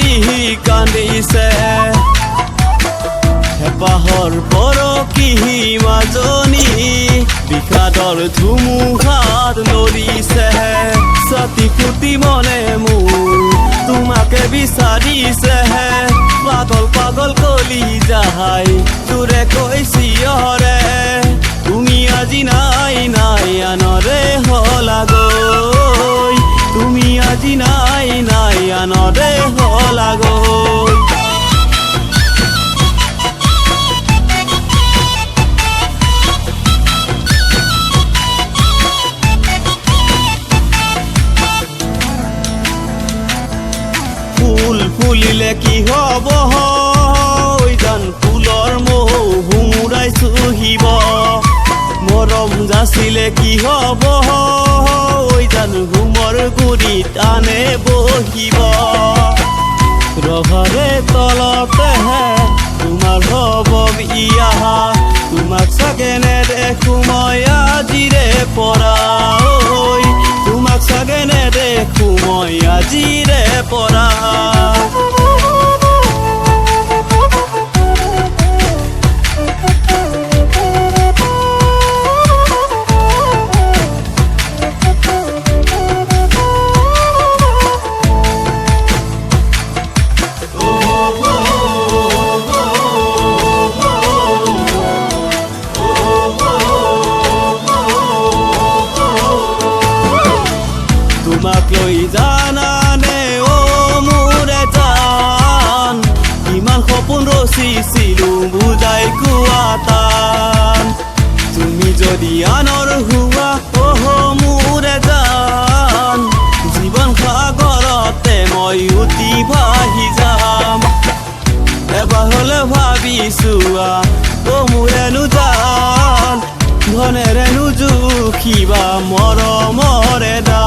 আজি কান্দিছে হেঁপাহৰ পৰকি মাজনী বিষাদৰ ধুমুহাত লৰিছে ছাতি ফুটি মনে মোৰ তোমাকে বিচাৰিছে পাগল পাগল কলি যাহাই তোৰে কৈছিয়ৰে তুমি আজি নাই নাই আনৰে হলাগৈ তুমি আজি নাই নাই আনৰে হলাগৈ ফুল ফুলিলে কি হব জান ফুলৰ মৌ হুমুৰাই চুহিব মৰম যাচিলে কি হব জান হুমৰ গুৰিত আনে বহিব ৰভাৰে তলতেহে তোমাৰ হব বিয়া তোমাক চাগে নেদেখো মই আজিৰে পৰা তোমাক চাগে নেদেখো মই আজিৰে পৰা তোমাক লৈ জানানে মোৰে জান ইমান সপোন ৰচিছিলো বুজাই কোৱা টান তুমি যদি আনৰ হোৱা মোৰে জান জীৱন সাগৰতে মই উটি ভাহি যাম এবাৰ হলে ভাবিছোৱা মোৰেনো জান ধনেৰেনো জুখিবা মৰমৰে দান